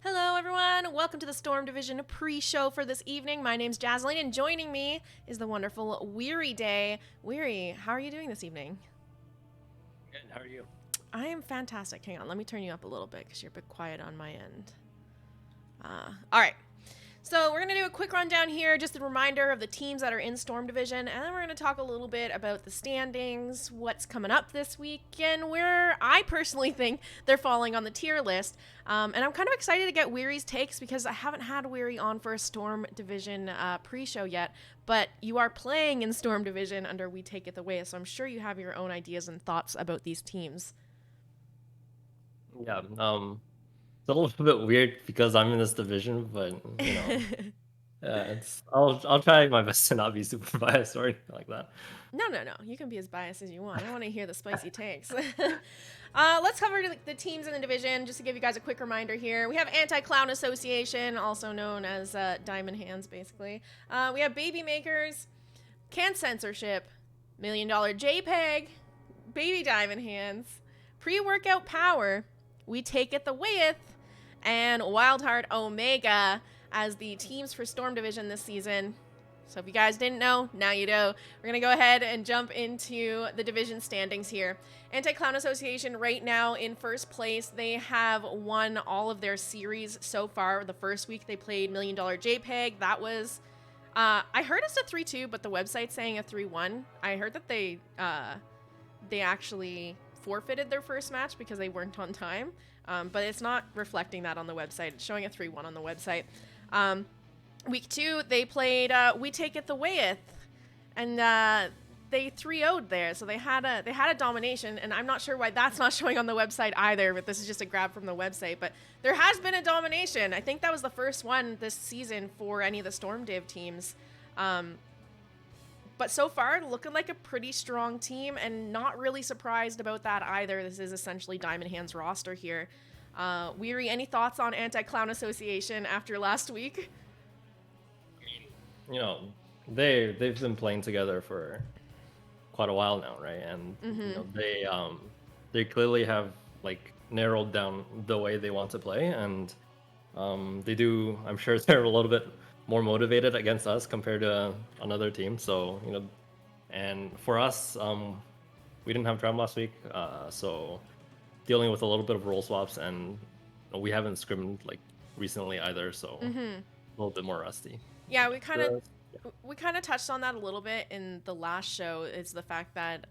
Hello, everyone. Welcome to the Storm Division pre-show for this evening. My name's Jasleen, and joining me is the wonderful Weary Day. Weary, how are you doing this evening? Good. How are you? I am fantastic. Hang on, let me turn you up a little bit because you're a bit quiet on my end. All right. So we're going to do a quick rundown here, just a reminder of the teams that are in Storm Division, and then we're going to talk a little bit about the standings, what's coming up this week, and where I personally think they're falling on the tier list. And I'm kind of excited to get Weary's takes because I haven't had Weary on for a Storm Division pre-show yet, but you are playing in Storm Division under We Take It the Way, so I'm sure you have your own ideas and thoughts about these teams. Yeah. It's a little bit weird because I'm in this division, but it's I'll try my best to not be super biased or anything like that. No. You can be as biased as you want. I want to hear the spicy takes. Let's cover the teams in the division just to give you guys a quick reminder here. We have Anti-Clown Association, also known as Diamond Hands, basically. We have Baby Makers, Can Censorship, $1 Million JPEG, Baby Diamond Hands, Pre-Workout Power, We Take It the With, and Wildheart Omega as the teams for Storm Division this season. So if you guys didn't know, now you know. We're going to go ahead and jump into the division standings here. Anti-Clown Association right now in first place. They have won all of their series so far. The first week they played $1 Million JPEG. That was, I heard it's a 3-2, but the website's saying a 3-1. I heard that they actually forfeited their first match because they weren't on time. But it's not reflecting that on the website. It's showing a 3-1 on the website. Week 2, they played We Take It the Wayeth, and they 3-0'd there. So they had a domination, and I'm not sure why that's not showing on the website either, but this is just a grab from the website. But there has been a domination. I think that was the first one this season for any of the Storm Div teams. But so far, looking like a pretty strong team, and not really surprised about that either. This is essentially Diamond Hands roster here. Weary, any thoughts on Anti-Clown Association after last week? You know, they've been playing together for quite a while now, right? And they clearly have like narrowed down the way they want to play, and they do. I'm sure they're a little bit more motivated against us compared to another team. So and for us, we didn't have Drum last week, so dealing with a little bit of role swaps, and we haven't scrimmed like recently either, so a little bit more rusty. Yeah, we kind of touched on that a little bit in the last show. Is the fact that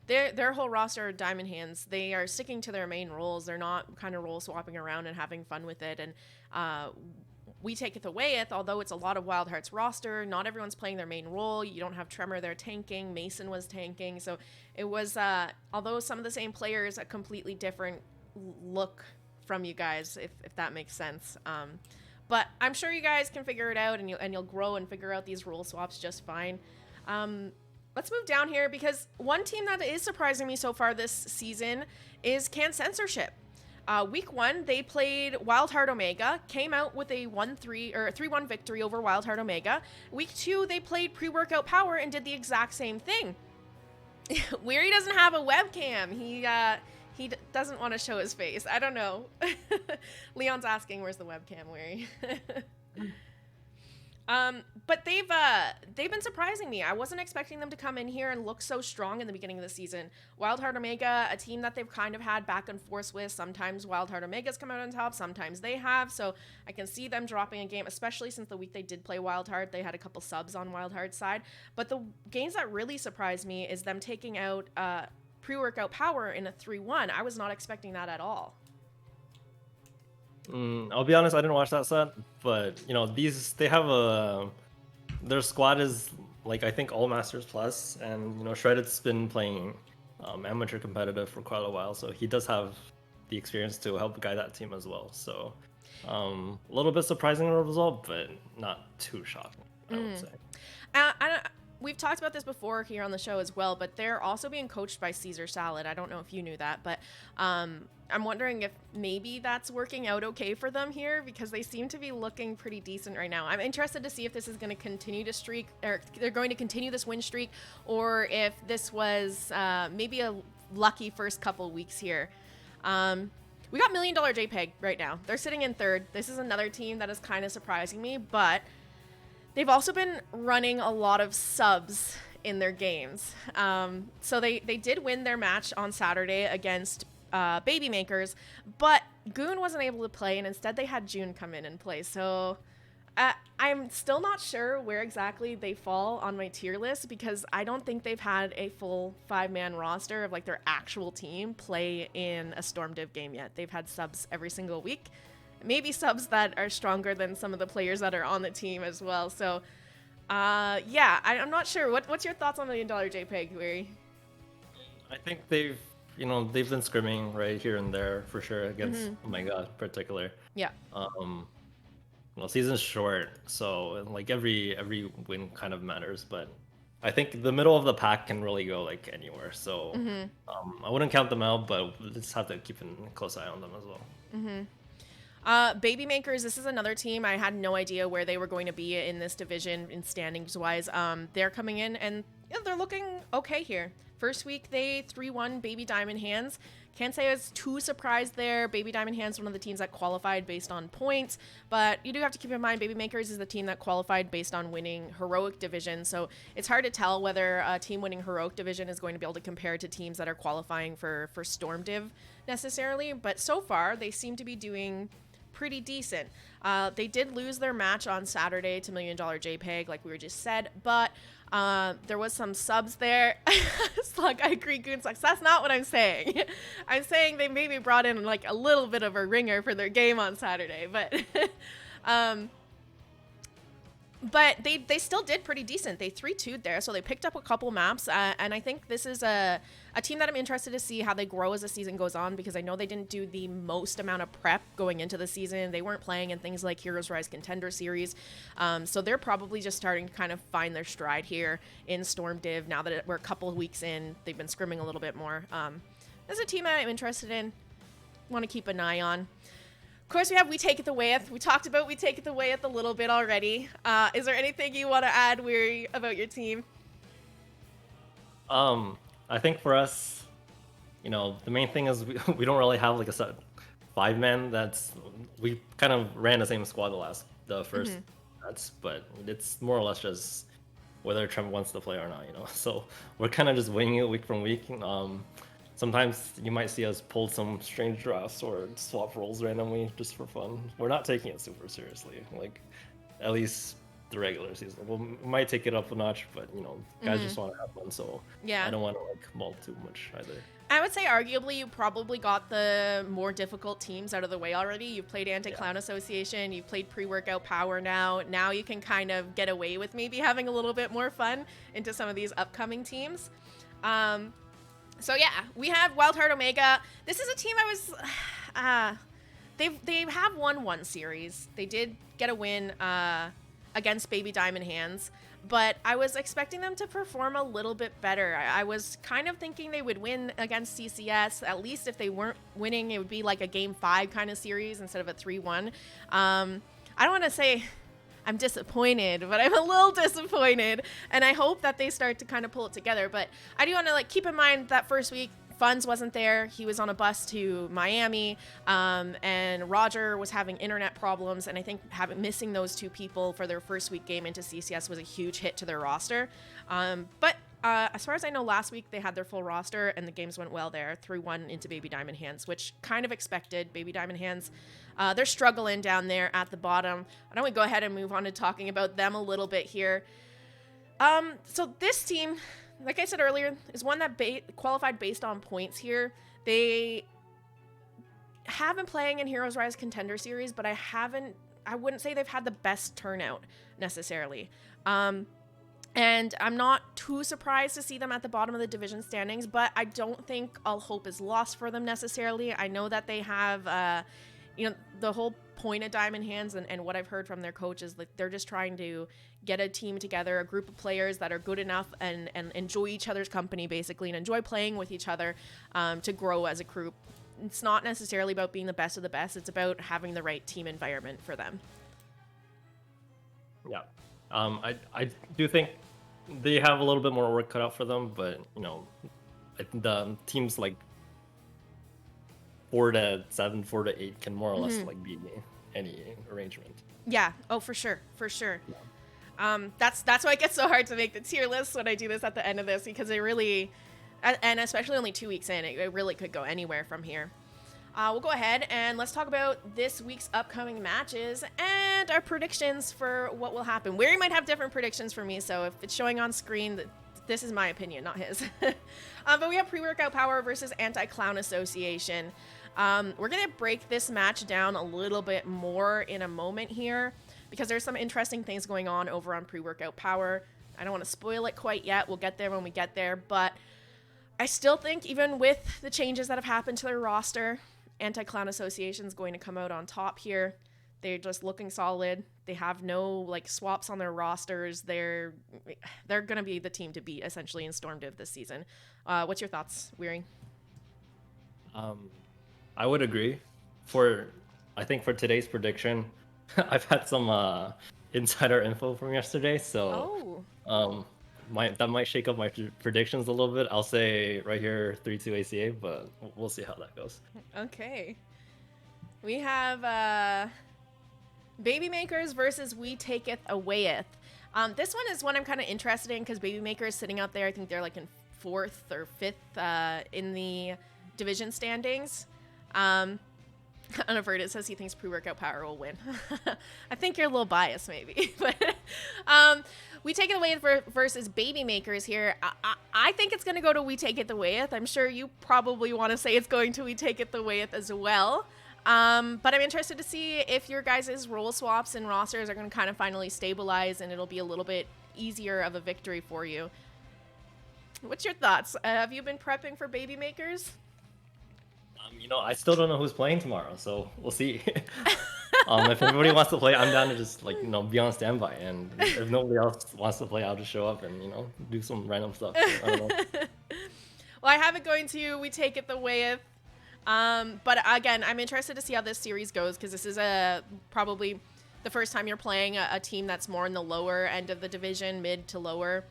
their whole roster of Diamond Hands, they are sticking to their main roles. They're not kind of role swapping around and having fun with it. And We Take It the Wayeth, although it's a lot of Wild Hearts roster, not everyone's playing their main role. You don't have Tremor there tanking. Mason was tanking. So it was, although some of the same players, a completely different look from you guys, if that makes sense. But I'm sure you guys can figure it out, and you'll grow and figure out these role swaps just fine. Let's move down here, because one team that is surprising me so far this season is Can Censorship. Week 1, they played Wildheart Omega, came out with a 1-3 or 3-1 victory over Wildheart Omega. Week 2, they played Pre-Workout Power and did the exact same thing. Weary doesn't have a webcam. He doesn't want to show his face. I don't know. Leon's asking, where's the webcam, Weary? But they've been surprising me. I wasn't expecting them to come in here and look so strong in the beginning of the season. Wildheart Omega, a team that they've kind of had back and forth with. Sometimes Wildheart Omega's come out on top, sometimes they have. So I can see them dropping a game, especially since the week they did play Wildheart. They had a couple subs on Wildheart's side. But the games that really surprised me is them taking out Pre-Workout Power in a 3-1. I was not expecting that at all. I'll be honest, I didn't watch that set, but they have their squad is like, I think, all Masters Plus, and Shredded's been playing amateur competitive for quite a while, so he does have the experience to help guide that team as well. So a little bit surprising result, but not too shocking, I would say. We've talked about this before here on the show as well, but they're also being coached by Caesar Salad. I don't know if you knew that, but I'm wondering if maybe that's working out okay for them here, because they seem to be looking pretty decent right now. I'm interested to see if this is going to continue to streak, or they're going to continue this win streak, or if this was maybe a lucky first couple weeks here. we got $1 Million JPEG right now. They're sitting in third. This is another team that is kind of surprising me, but they've also been running a lot of subs in their games. So they did win their match on Saturday against Baby Makers, but Goon wasn't able to play, and instead they had June come in and play. So I'm still not sure where exactly they fall on my tier list, because I don't think they've had a full 5-man roster of like their actual team play in a Storm Div game yet. They've had subs every single week, maybe subs that are stronger than some of the players that are on the team as well. So yeah, I'm not sure. What's your thoughts on $1 Million JPEG, Weary? I think they've been scrimming right here and there for sure against oh my god, particular. Yeah. Well, season's short, so like every win kind of matters, but I think the middle of the pack can really go like anywhere. So I wouldn't count them out, but we just have to keep a close eye on them as well. Baby Makers, this is another team. I had no idea where they were going to be in this division in standings wise. They're coming in and they're looking okay here. First week, they 3-1 Baby Diamond Hands. Can't say I was too surprised there. Baby Diamond Hands, one of the teams that qualified based on points, but you do have to keep in mind Baby Makers is the team that qualified based on winning Heroic Division, so it's hard to tell whether a team winning Heroic Division is going to be able to compare to teams that are qualifying for Storm Div necessarily, but so far they seem to be doing pretty decent. They did lose their match on Saturday to $1 Million JPEG, like we were just said, but there was some subs there. Slug, I agree, Goon sucks. That's not what I'm saying. I'm saying they maybe brought in like a little bit of a ringer for their game on Saturday, but they still did pretty decent. They 3-2'd there, so they picked up a couple maps, and I think this is a team that I'm interested to see how they grow as the season goes on, because I know they didn't do the most amount of prep going into the season. They weren't playing in things like Heroes Rise Contender Series, so they're probably just starting to kind of find their stride here in Storm Div now that we're a couple of weeks in. They've been scrimming a little bit more. This is a team that I'm interested in, want to keep an eye on. Of course, we have We Take It the Wayeth. We talked about We Take It the Wayeth a little bit already. Is there anything you want to add, Weary, about your team? I think for us, the main thing is we don't really have like a set 5-man. We kind of ran the same squad the first sets, but it's more or less just whether Trump wants to play or not, So we're kind of just winging it week from week. Sometimes you might see us pull some strange drafts or swap roles randomly just for fun. We're not taking it super seriously, like at least the regular season. We might take it up a notch, but guys just want to have fun, so yeah, I don't want to like mull too much either. I would say arguably you probably got the more difficult teams out of the way already. You've played Anti-Clown Association, you've played Pre-Workout Power now. Now you can kind of get away with maybe having a little bit more fun into some of these upcoming teams. So yeah, we have Wild Heart Omega. This is a team they have won one series. They did get a win against Baby Diamond Hands, but I was expecting them to perform a little bit better. I was kind of thinking they would win against CCS. At least if they weren't winning, it would be like a Game 5 kind of series instead of a 3-1. I don't want to say I'm disappointed, but I'm a little disappointed, and I hope that they start to kind of pull it together. But I do want to keep in mind that first week Funds wasn't there. He was on a bus to Miami, and Roger was having internet problems, and I think missing those two people for their first week game into CCS was a huge hit to their roster. But as far as I know, last week they had their full roster, and the games went well there, 3-1 into Baby Diamond Hands, which kind of expected. Baby Diamond Hands, they're struggling down there at the bottom. Why don't we go ahead and move on to talking about them a little bit here. So this team, like I said earlier, is one that qualified based on points here. They have been playing in Heroes Rise Contender Series, but I wouldn't say they've had the best turnout necessarily. And I'm not too surprised to see them at the bottom of the division standings, but I don't think all hope is lost for them necessarily. I know that they have, the whole point of Diamond Hands and what I've heard from their coach is like they're just trying to get a team together, a group of players that are good enough and enjoy each other's company basically and enjoy playing with each other to grow as a group. It's not necessarily about being the best of the best. It's about having the right team environment for them. Yeah. I do think they have a little bit more work cut out for them, but the teams like 4-7, 4-8 can more or less Hmm. like be any arrangement. Yeah. Oh, for sure. For sure. That's why it gets so hard to make the tier list when I do this at the end of this, because it really, and especially only 2 weeks in, it really could go anywhere from here. We'll go ahead and let's talk about this week's upcoming matches and our predictions for what will happen. Weary might have different predictions for me, so if it's showing on screen, this is my opinion, not his. But we have Pre-Workout Power versus Anti-Clown Association. We're going to break this match down a little bit more in a moment here, because there's some interesting things going on over on Pre-Workout Power. I don't want to spoil it quite yet. We'll get there when we get there, but I still think even with the changes that have happened to their roster, Anti-Clown Association is going to come out on top here. They're just looking solid. They have no like swaps on their rosters. They're going to be the team to beat essentially in Storm Div this season. What's your thoughts, Weary? I would agree. I think for today's prediction, I've had some insider info from yesterday, so that might shake up my predictions a little bit. I'll say right here 3-2 ACA, but we'll see how that goes. Okay. We have Baby Makers versus We Taketh Awayeth. This one is one I'm kind of interested in because Baby Maker is sitting out there. I think they're like in 4th or 5th in the division standings. Unavert, it says he thinks Pre-Workout Power will win. I think you're a little biased, maybe. But We Take It Away versus Baby Makers here. I think it's going to go to We Take It Awayeth. I'm sure you probably want to say it's going to We Take It Awayeth as well. But I'm interested to see if your guys' role swaps and rosters are going to kind of finally stabilize and it'll be a little bit easier of a victory for you. What's your thoughts? Have you been prepping for Baby Makers? I still don't know who's playing tomorrow, so we'll see. If everybody wants to play, I'm down to just be on standby. And if nobody else wants to play, I'll just show up and do some random stuff. So, I don't know. Well, I have it going to We Take It the Wayeth. But again, I'm interested to see how this series goes because this is probably the first time you're playing a team that's more in the lower end of the division, mid to lower.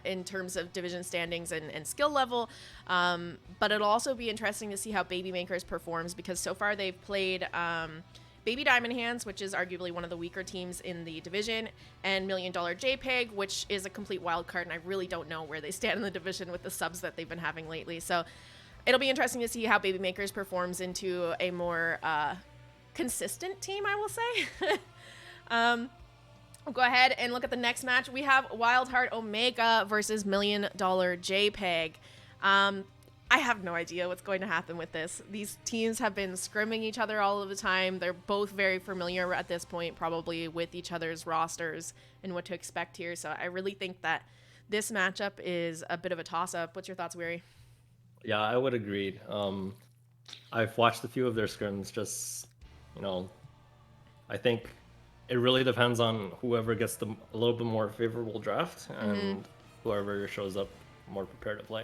In terms of division standings and skill level. But it'll also be interesting to see how Baby Makers performs because so far they've played Baby Diamond Hands, which is arguably one of the weaker teams in the division, and $1 Million JPEG, which is a complete wild card, and I really don't know where they stand in the division with the subs that they've been having lately. So it'll be interesting to see how Baby Makers performs into a more consistent team, I will say. We'll go ahead and look at the next match. We have Wildheart Omega versus $1 Million JPEG. I have no idea what's going to happen with this. These teams have been scrimming each other all of the time. They're both very familiar at this point, probably with each other's rosters and what to expect here. So I really think that this matchup is a bit of a toss-up. What's your thoughts, Weary? Yeah, I would agree. I've watched a few of their scrims. I think it really depends on whoever gets a little bit more favorable draft and whoever shows up more prepared to play.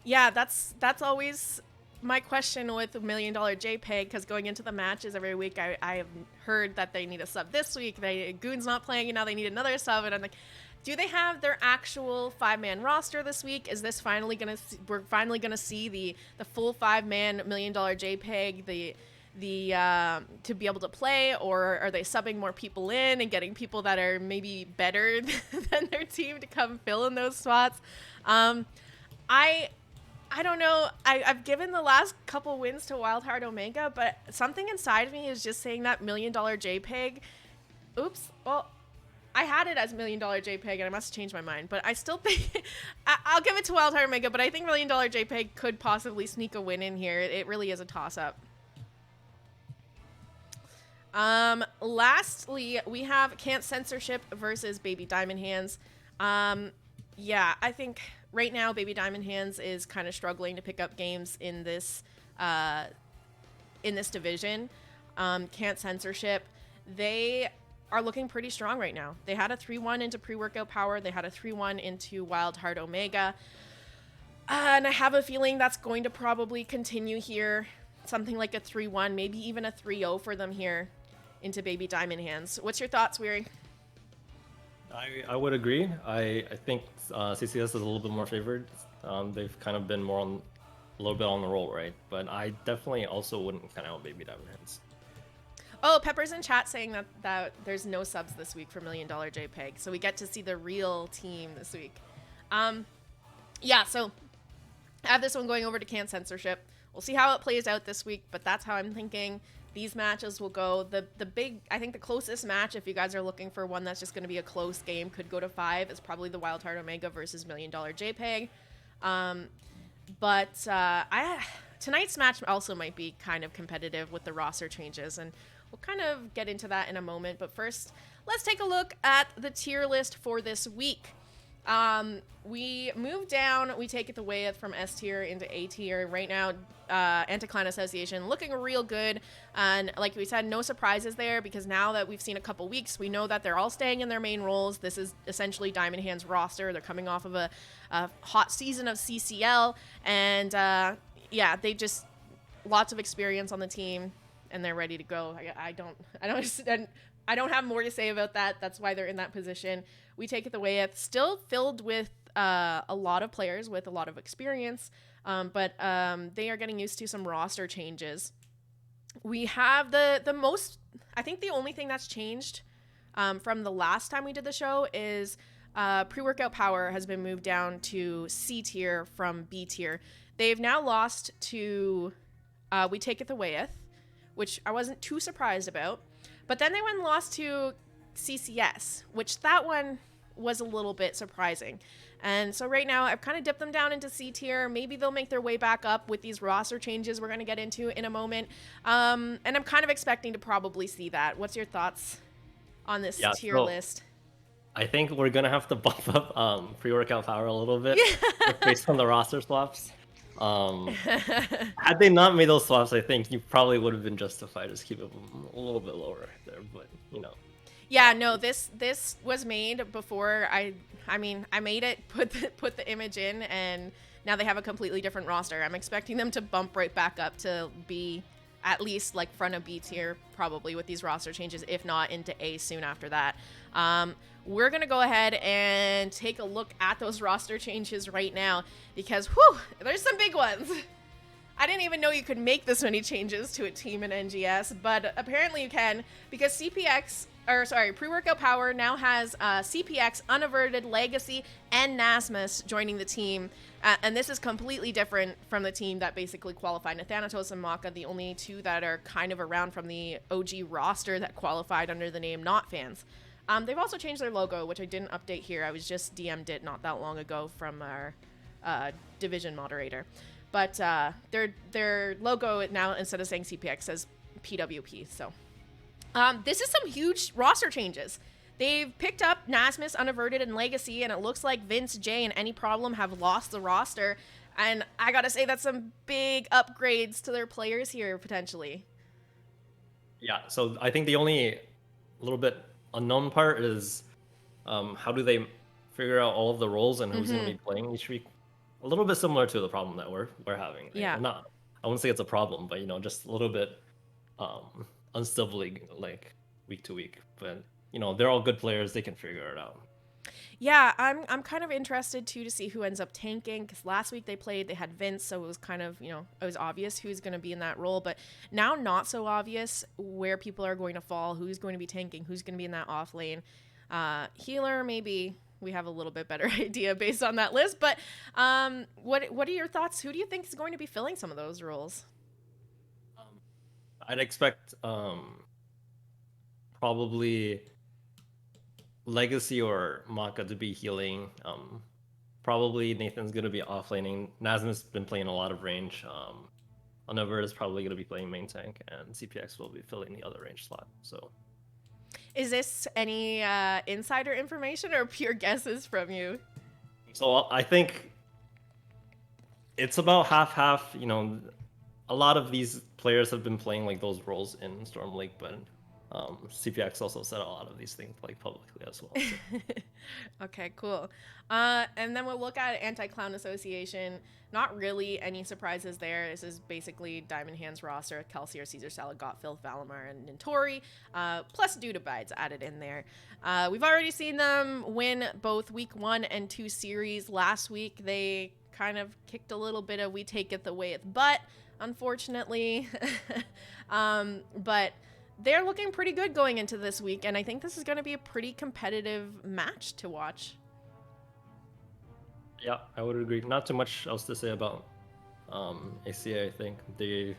Yeah, that's always my question with $1 Million JPEG, because going into the matches every week, I have heard that they need a sub this week. Goon's not playing, and now they need another sub, and I'm like, do they have their actual 5-man roster this week? Is this we're finally gonna see the full 5-man $1 Million JPEG, to be able to play, or are they subbing more people in and getting people that are maybe better than their team to come fill in those spots? I don't know. I've given the last couple wins to Wildheart Omega, but something inside of me is just saying that $1 Million JPEG. Oops. Well, I had it as $1 Million JPEG, and I must change my mind. But I still think I'll give it to Wildheart Omega. But I think $1 Million JPEG could possibly sneak a win in here. It really is a toss-up. Lastly, we have Can't Censorship versus Baby Diamond Hands. Yeah, I think right now Baby Diamond Hands is kind of struggling to pick up games in this division. Can't Censorship, they are looking pretty strong right now. They had a 3-1 into Pre-Workout Power. They had a 3-1 into Wildheart Omega. And I have a feeling that's going to probably continue here. Something like a 3-1, maybe even a 3-0 for them here into Baby Diamond Hands. What's your thoughts, Weary? I would agree. I think CCS is a little bit more favored. They've kind of been more a little bit on the roll, right? But I definitely also wouldn't count out Baby Diamond Hands. Oh, Pepper's in chat saying that there's no subs this week for $1 Million JPEG, so we get to see the real team this week. Yeah, so I have this one going over to Can Censorship. We'll see how it plays out this week, but that's how I'm thinking these matches will go. The big, I think the closest match, if you guys are looking for one that's just going to be a close game, could go to 5, is probably the Wild Heart Omega versus $1 Million JPEG. But tonight's match also might be kind of competitive with the roster changes, and we'll kind of get into that in a moment. But first, let's take a look at the tier list for this week. We move down, we take it the way from S tier into A tier. Right now, Anti-Clan Association looking real good. And like we said, no surprises there, because now that we've seen a couple weeks, we know that they're all staying in their main roles. This is essentially Diamond Hand's roster. They're coming off of a hot season of CCL. And yeah, they just lots of experience on the team, and they're ready to go. I don't have more to say about that. That's why they're in that position. We take it the way it's still filled with a lot of players with a lot of experience, but they are getting used to some roster changes. We have the most, I think the only thing that's changed from the last time we did the show is pre-workout power has been moved down to C tier from B tier. They've now lost to We Take It the Wayeth, which I wasn't too surprised about. But then they went and lost to CCS, which that one was a little bit surprising. And so right now I've kind of dipped them down into C tier. Maybe they'll make their way back up with these roster changes we're going to get into in a moment. And I'm kind of expecting to probably see that. What's your thoughts on this tier list? I think we're going to have to bump up pre-workout power a little bit based on the roster swaps. Had they not made those swaps, I think you probably would have been justified just keep it a little bit lower there, but you know. Yeah, no, this was made before I made it, put the image in, and now they have a completely different roster. I'm expecting them to bump right back up to be at least like front of B tier probably with these roster changes, if not into A soon after that. We're going to go ahead and take a look at those roster changes right now, because whew, there's some big ones. I didn't even know you could make this many changes to a team in NGS, but apparently you can, because Pre-Workout Power now has CPX, Unaverted, Legacy, and Nasmus joining the team. And this is completely different from the team that basically qualified. Nathanatos and Maka, the only two that are kind of around from the OG roster that qualified under the name Not Fans. They've also changed their logo, which I didn't update here. I was just DM'd it not that long ago from our division moderator. But their logo now, instead of saying CPX, says PWP. So this is some huge roster changes. They've picked up Nasmus, Unaverted, and Legacy, and it looks like Vince, Jay, and Any Problem have lost the roster. And I gotta say, that's some big upgrades to their players here, potentially. Yeah, so I think the only little bit unknown part is how do they figure out all of the roles and who's going to be playing each week. A little bit similar to the problem that we're having. Right? Yeah. I wouldn't say it's a problem, but just a little bit unstably like week to week. But they're all good players; they can figure it out. Yeah, I'm kind of interested too to see who ends up tanking, because last week they had Vince, so it was kind of it was obvious who's going to be in that role, but now not so obvious where people are going to fall, who's going to be tanking, who's going to be in that off lane. Healer, maybe we have a little bit better idea based on that list, but what are your thoughts? Who do you think is going to be filling some of those roles? I'd expect probably Legacy or Maka to be healing. Probably Nathan's going to be offlaning. Nasmus been playing a lot of range. Unaver is probably going to be playing main tank, and CPX will be filling the other range slot. So, is this any insider information or pure guesses from you? So I think it's about half-half. A lot of these players have been playing like those roles in Storm League, but CPX also said a lot of these things like publicly as well. So. Okay, cool. And then we'll look at Anti-Clown Association. Not really any surprises there. This is basically Diamond Hands roster. Kelsier, Caesar Salad, Gotfil, Valimar, and Nintori. Plus Dudabides added in there. We've already seen them win both week 1 and 2 series. Last week, they kind of kicked a little bit of we take it the way it's butt, unfortunately. But they're looking pretty good going into this week, and I think this is going to be a pretty competitive match to watch. Yeah, I would agree. Not too much else to say about ACA. I think they,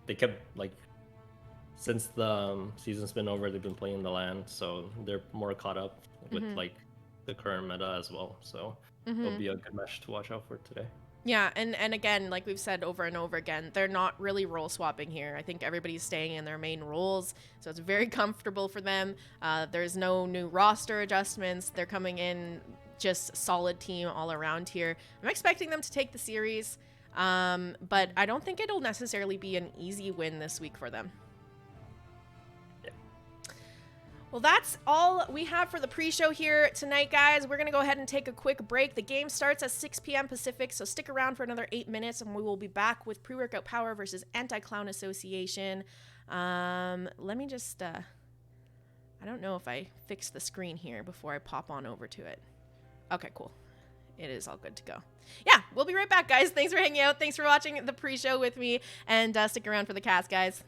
they kept like since the season's been over, they've been playing the land, so they're more caught up with like the current meta as well. So it'll be a good match to watch out for today. Yeah, and again, like we've said over and over again, they're not really role swapping here. I think everybody's staying in their main roles, so it's very comfortable for them. There's no new roster adjustments. They're coming in just solid team all around here. I'm expecting them to take the series, but I don't think it'll necessarily be an easy win this week for them. Well, that's all we have for the pre-show here tonight, guys. We're going to go ahead and take a quick break. The game starts at 6 p.m. Pacific, so stick around for another 8 minutes, and we will be back with Pre-Workout Power versus Anti-Clown Association. Let me just... I don't know if I fixed the screen here before I pop on over to it. Okay, cool. It is all good to go. Yeah, we'll be right back, guys. Thanks for hanging out. Thanks for watching the pre-show with me, and stick around for the cast, guys.